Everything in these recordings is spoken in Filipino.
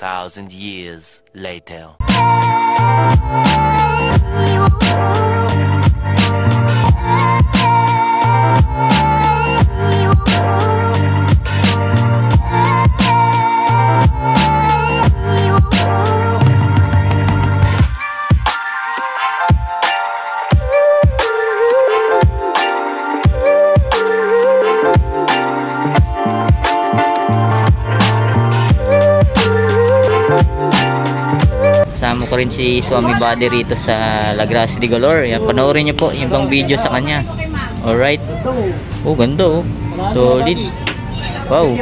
2,000 years later. Kasama ko rin si Swami Buddy rito sa La Gracia de Galore. Yan, panoorin niyo po yung ibang video sa kanya. Alright. Oh, ganda oh. Solid. Wow.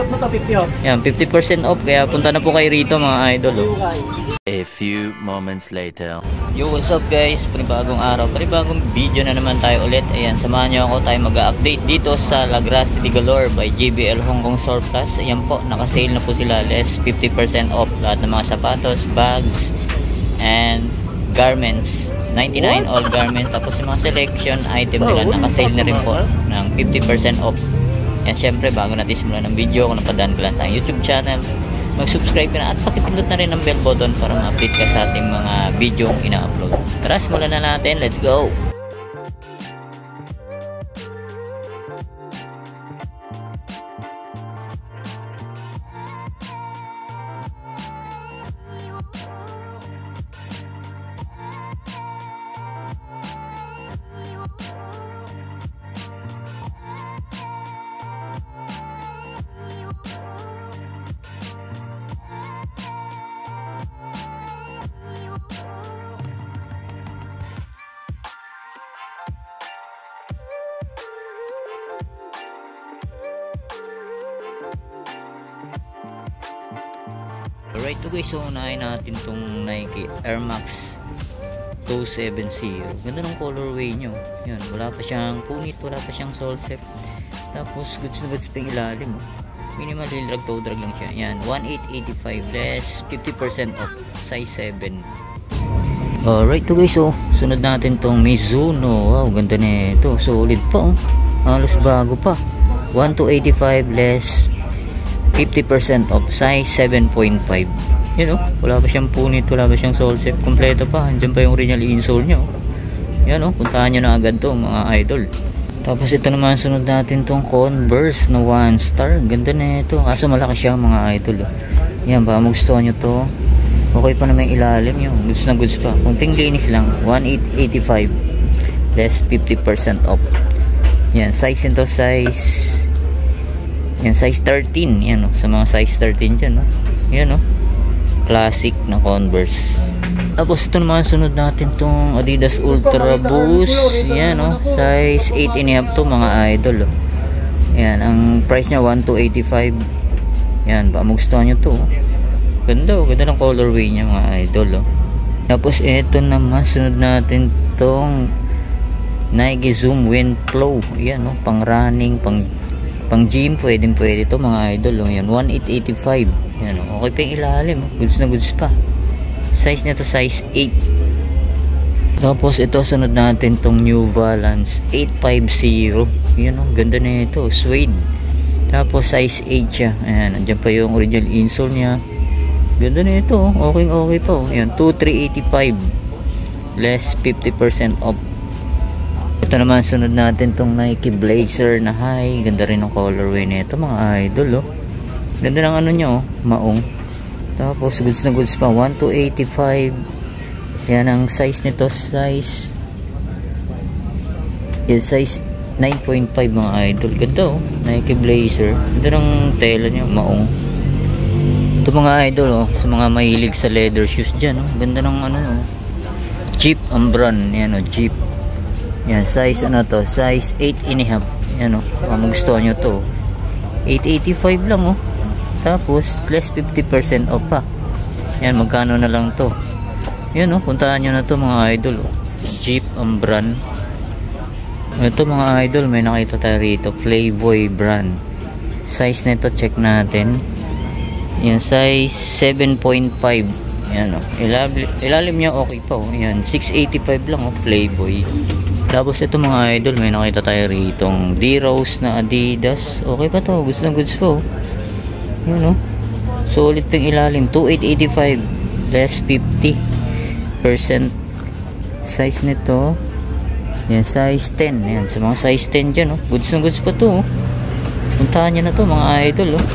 Yan, 50% off. Kaya punta na po kayo rito mga idol oh. A few moments later. Yo, what's up guys? Panibagong araw, panibagong video na naman tayo ulit. Ayan, samahan niyo ako, tayo mag-update dito sa La Gracia de Galore by JBL Hong Kong Surplus. Ayan po, naka-sale na po sila. Less 50% off lahat ng mga sapatos, bags, and garments. 99 all garments. Tapos yung mga selection item nila naka-sale na rin po ng 50% off. Yan, syempre bago natin simulan ng video, kung napadaan ka lang sa YouTube channel, mag-subscribe ka na at pakipindot na rin ang bell button para ma-update ka sa ating mga video ina-upload. Tara, simulan na natin. Let's go! Alright to guys, so unahin natin tong Nike Air Max 27C. Ganda ng colorway nyo. Yan, wala pa siyang punit, wala pa siyang sole set. Tapos goods na goods pa yung ilalim. Minimal drag toe drag lang siya. Yan, 1885 less 50% off, size 7. Alright to guys, so sunod natin tong Mizuno. Wow, ganda na ito. Solid pa oh. Halos bago pa. 1285 less 50% off, size 7.5. You know, wala pa siyang punit, wala pa siyang sole set, kompleto pa. Andiyan pa yung original insole nyo. Yan o, puntahan nyo na agad to mga idol. Tapos ito naman, sunod natin tong Converse na 1 star. Ganda na ito, kaso malaki siya mga idol. Yan, baka magustuhan nyo to. Okay pa naman yung ilalim nyo, goods na goods pa. Kunting linis lang, 1885 less 50% off. Yan, size nito, yan, size 13. Yan o, sa mga size 13 dyan o. Yan o, classic na Converse. Tapos ito naman, sunod natin tong Adidas Ultra Boost. Yan o, size 8.5 to mga idol o. Yan, ang price nya 1285. Yan, baka magustuhan nyo to o. Ganda o, ganda ng colorway nya mga idol o. Tapos ito naman, sunod natin tong Nike Zoom Wind Flow. Yan o, pang running, pang gym, pwede to mga idol. Yan, 1885. Yan, okay pa yung ilalim. Goods na goods pa. Size na to, size 8. Tapos ito, sunod natin tong New Balance 850. Yan, ganda na ito. Suede. Tapos size 8 siya. Ayan, andyan pa yung original insole niya. Ganda na ito. Okay pa. Yan, 2385 less 50% off. Ito naman, sunod natin tong Nike Blazer na high. Ganda rin ng colorway nito mga idol oh. Ganda ng ano nyo, maong. Tapos goods na goods pa, 1285. Yan ang size nito, size 9.5 mga idol. Ganda oh, Nike Blazer. Ganda ng tela nyo, maong. Ito mga idol oh, sa mga mahilig sa leather shoes dyan oh. Ganda ng ano oh, Jeep ang brand. Yan oh, Jeep. Yan, size ano to, size 8.5. Yan o, magustuhan nyo to, 885 lang o. Tapos less 50% off pa. Yan, magkano na lang to. Yan o, puntahan nyo na to mga idol o. Jeep ang brand. Ito mga idol, may nakita tayo rito, Playboy brand. Size nito, check natin. Yan, size 7.5. Yan o, ilalim niya okay pa o. Yan, 685 lang o, Playboy. Tapos ito mga idol, may nakita tayo ritong D-Rose na Adidas. Okay pa to, goods na goods po. Yun o, Solid pang ilalim. 2885 less 50% size nito. Yan, size 10. Yan, sa mga size 10 dyan, oh. Goods na goods pa to, oh. Puntahan nyo na to, mga idol, oh.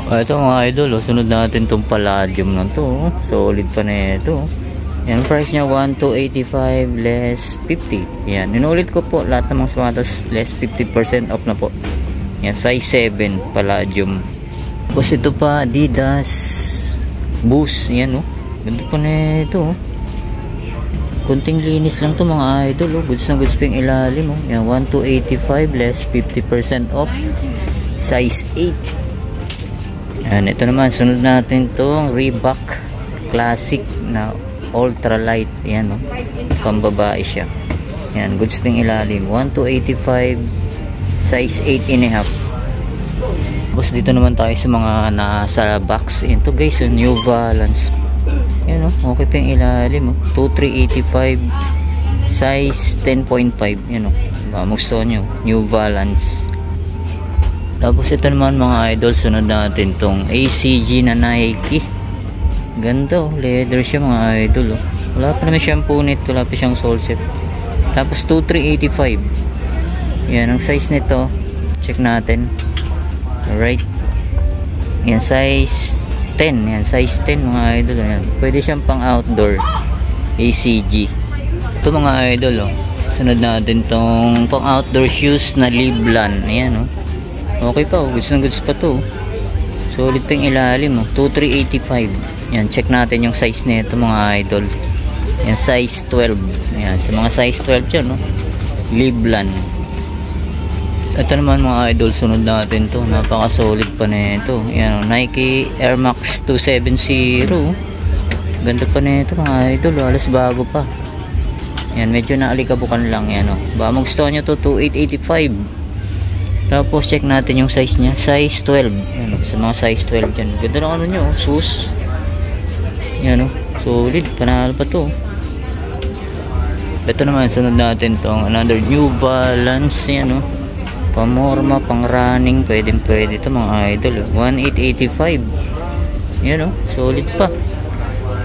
Ito mga idol, oh. Sunod natin tong palladium na to, oh. Solid pa na ito, oh. Yan, price nya 1285 less 50. Yan, inulit ko po lahat ng mga sapatos less 50% off na po. Yan, size 7 palladium. Tapos ito pa Adidas Boost. Yan, oh. Ganda pa na ito, oh. Kunting linis lang to mga idol, oh. Goods na goods pa yung ilalim, oh. Yan, 1285 less 50% off, size 8. Yan, ito naman sunod natin tong Reebok Classic na ultralight. Yan, oh. Pambabae siya. Yan, goods pa yung ilalim, 1285 size 8.5. Tapos dito naman tayo sa mga nasa box. Ito guys, oh, New Balance. Yan, oh, okay pa yung ilalim, oh. 2385 size 10.5. Yan, oh, gusto nyo, New Balance. Tapos ito naman mga idol, sunod natin tong ACG na Nike. Ganda, oh, leather siya mga idol, oh. Wala pa naman siyang punit, wala pa siyang sole set. Tapos 2385. Yan ang size nito, check natin. Alright, yan size 10. Yan, size 10 mga idol. Yan, pwede siyang pang outdoor ACG. Ito mga idol, oh. Sunod natin tong pang outdoor shoes na Liblan. Ayan, oh. Okay pa, oh. Goods na goods pa to. Solid pa yung ilalim, oh. 2385. Yan, check natin yung size nito mga idol. Yan, size 12. Yan, sa mga size 12 dyan, oh. Liblan. Ito naman mga idol, sunod natin to. Napaka solid pa na ito. Yan, Nike Air Max 270. Ganda pa na ito mga idol, halos bago pa. Yan, medyo naalikabukan lang. Yan, oh. Baka magustuhan nyo to, 2885. Tapos check natin yung size nya, size 12. Yan, oh. Sa mga size 12 dyan. Ganda ng ano nyo, oh. Sus. Yan, oh. Solid, panalo pa to. Ito naman, sunod natin tong another New Balance. Yan, oh. Pamorma, pang running, pwede ito mga idol, 1885. Yan, oh, solid pa.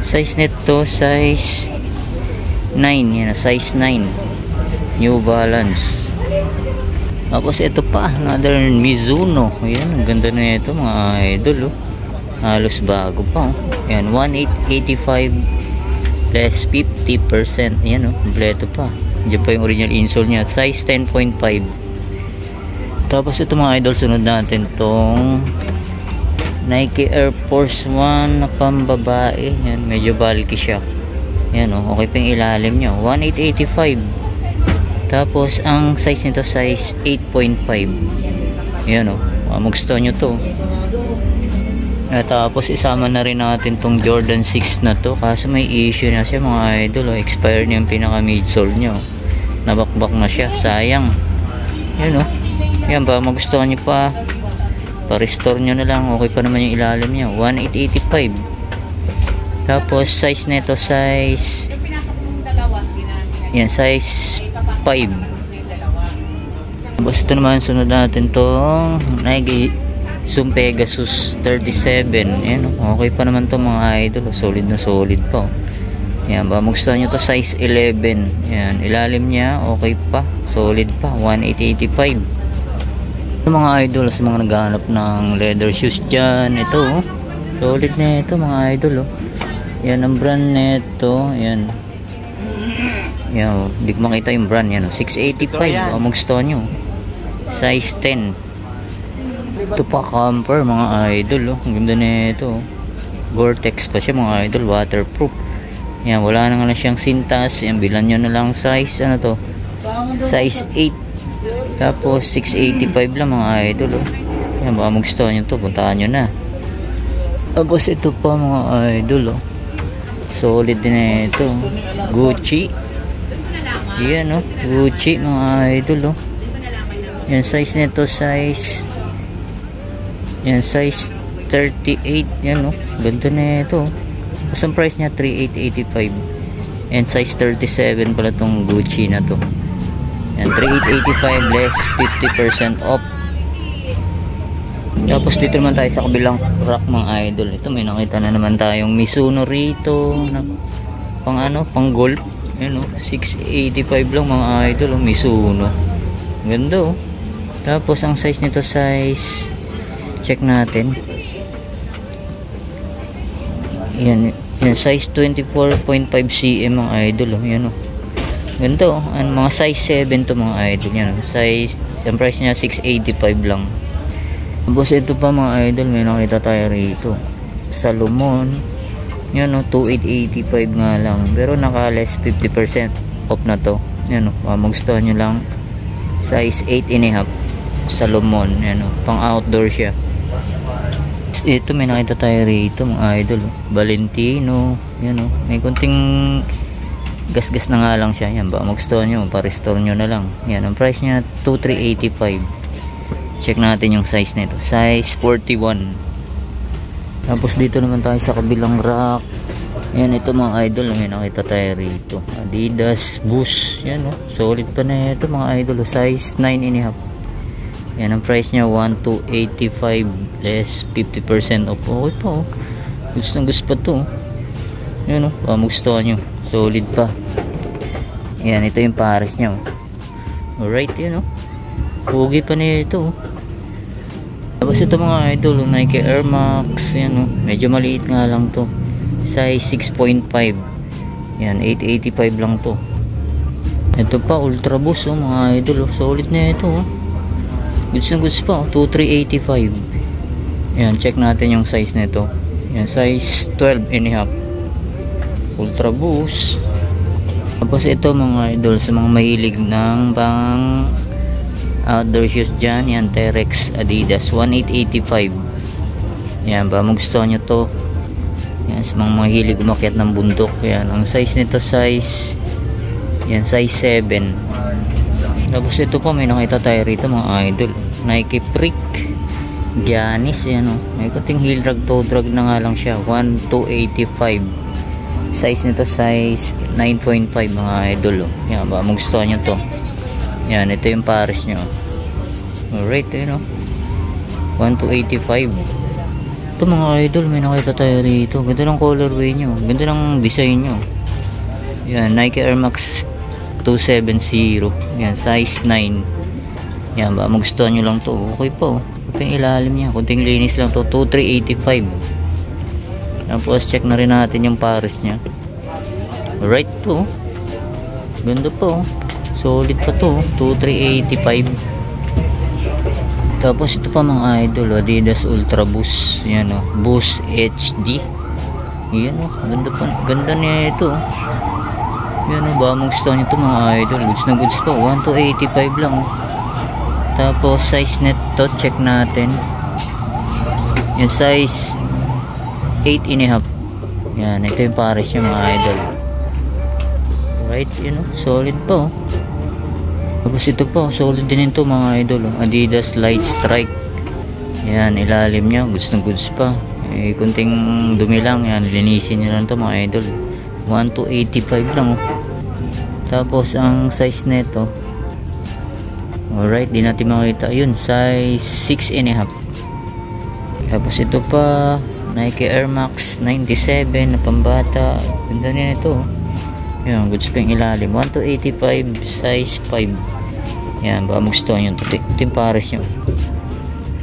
Size nito, size 9. Yan, size 9 New Balance. Tapos ito pa, another Mizuno. Yan, ang ganda na ito mga idol, oh. Halos bago pa, oh. Yan, 1885 less 50%. Yan, oh, kompleto pa. Diyan pa yung original insole nya, size 10.5. Tapos ito mga idol, sunod natin tong Nike Air Force 1 na pambabae. Yan, medyo bulky siya. Yan, oh, okay pa yung ilalim nya, 1885. Tapos ang size nito, size 8.5. Yan, oh, magusto nyo to. Tapos isama na rin natin tong Jordan 6 na to, kaso may issue na siya mga idol, oh. Expired na yung pinaka midsole nya, oh. Nabakbak na siya, sayang. Yan, oh. Yan, ba magustuhan nyo pa, pa-restore nyo na lang, okay pa naman yung ilalim nyo, 1885. Tapos size nito, size yan, size 5. Tapos ito naman, sunod natin tong Nike Zoom Pegasus 37. Yan, okay pa naman to mga idol, solid na solid pa, oh. Yan, ba magustuhan nyo to, size 11. Yan, ilalim nya okay pa, solid pa, 1885. Mga idol, sa mga naghahanap ng leather shoes dyan, ito, oh. Solid na ito mga idol, oh. Yan ang brand nito. Yan, yan, oh. Hindi ko makita yung brand. Yan, oh. 685. Magustuhan nyo, size 10. Ito pa, camper mga idol, oh. Ang ganda na ito, oh. Gore-Tex pa siya mga idol, waterproof. Yan, wala na nga lang siyang sintas. Yan, bilan nyo na lang size, ano to, size 8. Tapos 685 lang mga idol, oh. Yan, baka magustuhan nyo to, puntahan nyo na. Tapos ito pa mga idol, oh. Solid din na ito, Gucci. Yan, oh, Gucci mga idol, oh. Yan, size nito, size yan, size 38. Yan, oh, ganda na ito, oh. Tapos ang price nya 3885. And size 37 pala tong Gucci na to. Yan, 3885 less 50% off. Tapos dito naman tayo sa kabilang rack mga idol. Ito may nakita na naman tayong Mizuno rito na pang ano, pang golf. Ayan, 685 lang mga idol, Mizuno. Ganda, oh. Tapos ang size nito, size check natin. Yan size 24.5 cm mga idol, oh. Yan, oh. Ganda, oh. Mga size 7 to mga idol. Yan, oh. Size, ang price niya 685 lang. Tapos ito pa mga idol, may nakita tayo rito, Salomon. Yan, 2885 nga lang, pero naka less 50% off na to. Yan, magustuhan nyo lang, size 8.5 Salomon. Yan, pang outdoor siya. Ito may nakita tayo rito mga idol, Valentino. Yan, may kunting gas na nga lang siya. Yan, baka magustuhan nyo, pa-restore nyo na lang. Yan, ang price niya 2385. Check natin yung size nito, size 41. Tapos dito naman tayo sa kabilang rack. Yan, ito mga idol, may nakita tayo rito, Adidas Boost. Yan, solid pa na ito mga idol, size 9.5. Yan, ang price nya 1285 less 50% off. Okay pa, oh. Gusto pa to. Yan, magustuhan nyo, solid pa. Yan, ito yung pares nya, oh. Alright, yan, pugi pa na ito, oh. Tapos ito mga idol, Nike Air Max. Yan, medyo maliit nga lang to, size 6.5. Yan, 885 lang to. Ito pa, Ultra Boost, mga idol, solid na ito, goods pa, 2385. Yan, check natin yung size nito. Yan, size 12.5 Ultra Boost. Tapos ito mga idol, sa mga mahilig ng pang outdoor shoes dyan, yan, T-Rex Adidas 1885. Yan, ba magustuhan nyo to. Yan, sa mga mahilig umakyat ng bundok. Yan, ang size nito, size 7. Tapos ito pa, may nakita tayo rito mga idol, Nike Freak Giannis. Yan, may kuting heel drag, toe drag na nga lang siya, 1285. Size nito, size 9.5 mga idol, yan, ba magustuhan nyo to. Yan, ito yung pares nyo. Alright, 1285. Ito mga idol, may nakita tayo rito, ganda ng colorway nyo, ganda ng design nyo. Yan, Nike Air Max 270. Yan, size 9. Yan, ba magustuhan nyo lang to. Okay po, kunting ilalim niya, kunting linis lang to, 2385. Tapos check na rin natin yung pares nya. Alright po, ganda po, solid pa to, 2385. Tapos ito pa mga idol, Adidas Ultra Boost. Yan, Boost HD. Yan, ganda niya ito. Yan, ba magustuhan nyo ito mga idol, goods pa, 1285 lang. Tapos size net to, check natin. Yung size 8.5. Yan, ito yung pares niya mga idol. Right, solid pa, Tapos ito po, solid din ito mga idol, Adidas Light Strike. Yan, ilalim niya, goods pa. Kunting dumi lang, yan, linisin niyo lang ito mga idol. 1285 lang, Tapos ang size nito, alright, di natin makita, yun, size 6.5. Tapos ito pa, Nike Air Max 97 na pambata. Ganda niya ito, yan, goods pa yung ilalim, 1285, size 5. Yan, baka magustuhan yung yung pares nyo.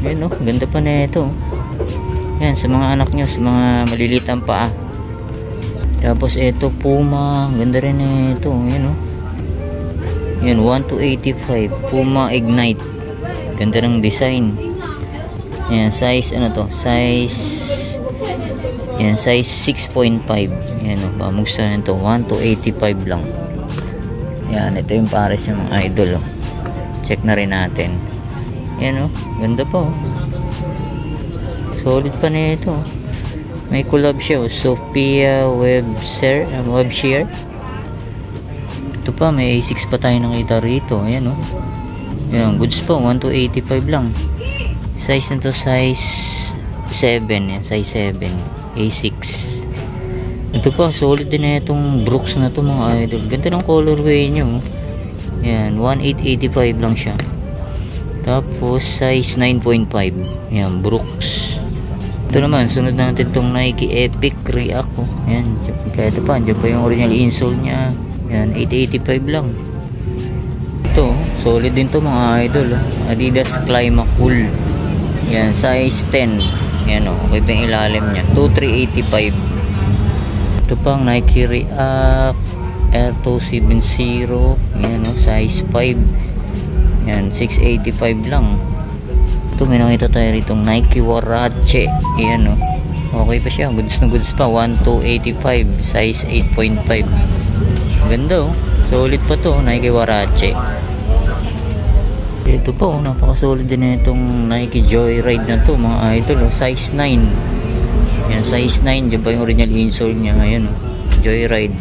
Yan, ganda pa na ito. Yan, sa mga anak nyo, sa mga maliliit ang paa. Tapos ito, Puma, ganda rin na ito. Yan, yan, 1285, Puma Ignite. Ganda ng design. Yan, size, size, yan, size 6.5. Yan, baka magustuhan ito, 1285 lang. Yan, ito yung pares yung mga idol, check na rin natin. Yan, ganda pa, solid pa na ito. May collab siya, Sophia Webshare. Ito pa, may A6 pa tayo nakita rito. Ayan, yan, goods pa, 1285 lang. Size nito, size 7. Yan, size 7, A6. Ito pa, solid din na itong Brooks na to mga idol. Ganda ng colorway nyo. Yan, 1885 lang siya. Tapos size 9.5. Yan, Brooks. Ito naman, sunod natin itong Nike Epic React. Yan, kompleto pa. Diyan pa yung original insole nya. Yan, 885 lang. Ito, solid din to mga idol. Adidas Climacool. Yan, size 10. Yan o, okay pa yung ilalim nya. 2385. Ito pang Nike React Air 270. Yan o, size 5. Yan, 685 lang. Ito, may nakita tayo ritong Nike Huarache. Yan o, okay pa siya. Goods na goods pa. 1285. Size 8.5. Ganda o. Solid pa to, Nike Huarache. Ito po, napaka-solid din na itong Nike Joyride na to mga idol. Size 9. Yan, size 9. Diyan pa yung original insole nya. Ayan o, Joyride.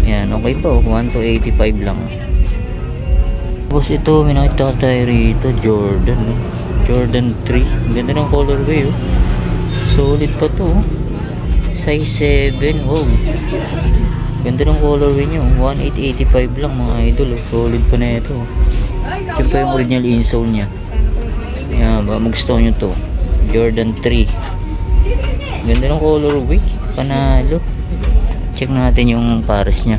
Yan, okay po. 1285 lang. Tapos ito, may nakita tayo rito, Jordan. Jordan 3. Ganda ng colorway. Solid pa to. Size 7. Wow. Ganda ng colorway nyo. 1885 lang mga idol. Solid pa na ito. Ito pa yung original insole nya. Yan, ba magustuhan nyo to. Jordan 3. Ganda ng colorway. Panalo. Check natin yung pares nya.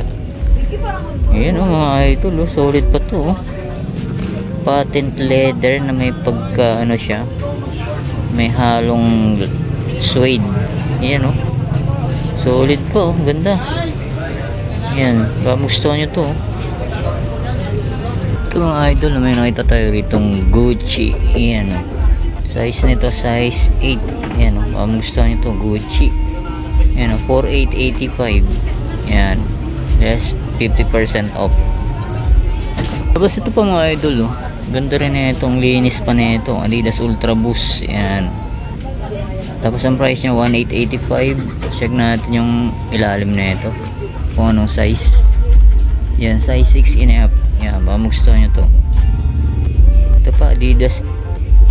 Ayan o mga idol. Solid pa to. Patent leather na may pagka ano siya. May halong suede. Ayan o. Solid pa. Ganda. Ayan. Ba magustuhan nyo to. Ito mga idol, may nakita tayo ritong Gucci. Ayan o. Size nito, size 8. Ayan o. Magustuhan nyo to, Gucci. Ayan o, 4885. Ayan. Less 50% off. Tapos ito pa mga idol o. Ganda rin na itong linis pa na ito. Adidas Ultra Boost. Ayan. Tapos ang price nya 1885. Check natin yung ilalim na ito. Kung anong size. Yan, size 6.5. Yan, baka magustuhan nyo to. Ito pa, Adidas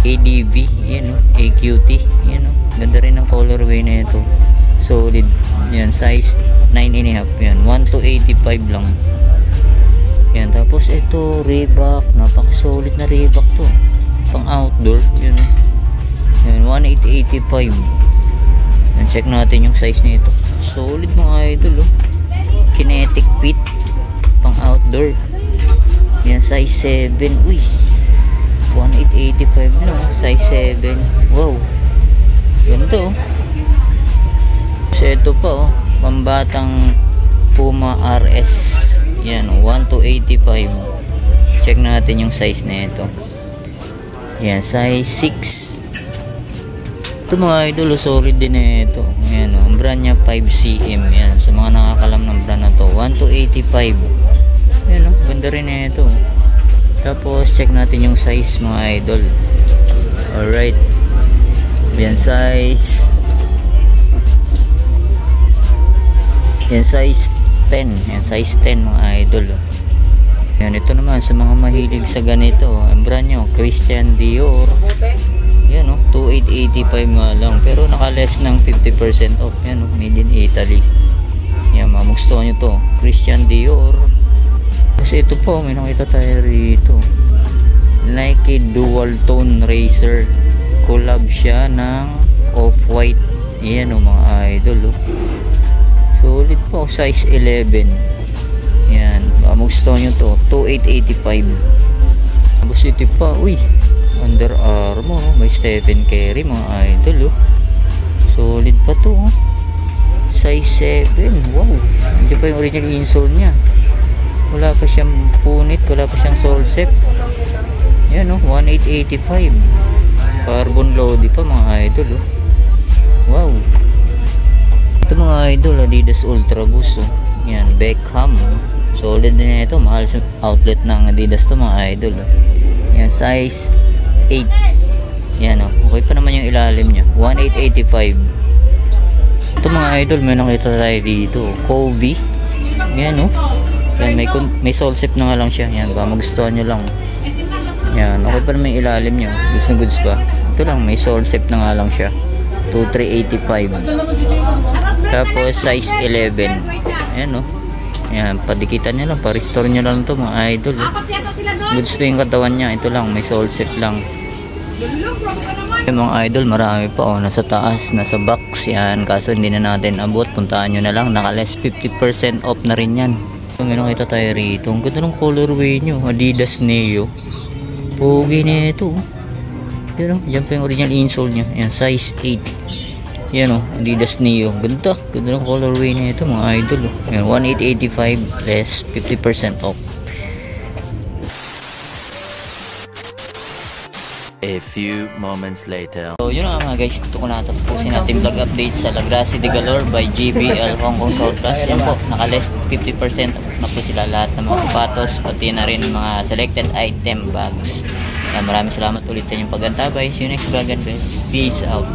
ADV. Yan o, AQT. Yan o, ganda rin ang colorway na ito. Solid. Yan, size 9.5. Yan, 1285 lang. Yan, tapos ito, Reebok. Napaka-solid na Reebok to. Pang outdoor. Yan o. Yan, 1885. Yan, check natin yung size nito. Solid mga idol o. Kinetic fit. Pang outdoor. Yan, size 7. Uy, 1885 na. Size 7. Wow, ganito oh. So ito pa oh, pambatang Puma RS. Yan, 1285. Check natin yung size na ito. Yan, size 6. Ito mga idol, solid din na ito. Yan oh, ang brand nya 5cm. Yan, sa mga nakakalam ng brand na to, 1285. Yan o, ganda rin na ito. Tapos check natin yung size mga idol. Alright. Yan, size. Yan, size 10. Yan, size 10 mga idol. Yan, ito naman sa mga mahilig sa ganito. Ang brand nyo, Christian Dior. Yan o, 2885 nga lang. Pero naka less ng 50% off. Yan o, made in Italy. Yan, magustuhan nyo to. Christian Dior. Kasi ito po, may nakita tayo rito. Nike Dual Tone Racer. Collab siya ng Off-White. Yan o mga idol. Solid po, size 11. Yan, magustuhan nyo to. 2885. Tapos ito pa, uy, Under Armour. May Stephen Curry mga idol. Solid pa to. Size 7. Wow, hindi pa yung original insole nya. Wala pa siyang punit, wala pa siyang sole set. Yan o, 1885. Carbon loaded pa mga idol oh. Wow. Ito mga idol, Adidas Ultra Boost oh. Yan, Beckham. Solid din na ito, mahal sa outlet ng Adidas to mga idol oh. Yan, size 8. Yan oh, okay pa naman yung ilalim nya, 1885. Ito mga idol, may nakita tayo dito, Kobe. Yan oh. Yan, may sole set na nga lang siya. Yan, ba magustuhan nyo lang. Yan, okay pa naman yung ilalim nyo. Goods na goods pa. Ito lang, may sole set na nga lang siya. 2385. Tapos size 11. Ayan o. Yan, padikitan nyo lang, pa-restore nyo lang to mga idol. Goods pa yung katawan niya. Ito lang, may sole set lang. Yung mga idol, marami pa oh, nasa taas, nasa box yan. Kaso hindi na natin abot. Puntaan nyo na lang, naka less 50% off na rin yan. May nakita tayo rito. Ang ganda ng colorway nyo. Adidas Neo. Pogi na ito. Yan o, dyan pa yung original insole nya. Yan, size 8. Yan o, Adidas Neo. Ganda. Ganda ng colorway na ito mga idol. Yan, 1,885 less 50% off. A few moments later. So yun nga mga guys, ito ko natapusin natin vlog update sa La Gracia de Galore by JBL Hong Kong Soul Plus. Yan po, naka-less 50% na po sila lahat ng mga sapatos, pati na rin mga selected item bags. Maraming salamat ulit sa inyong pag-antabay. See you next vlog and peace out.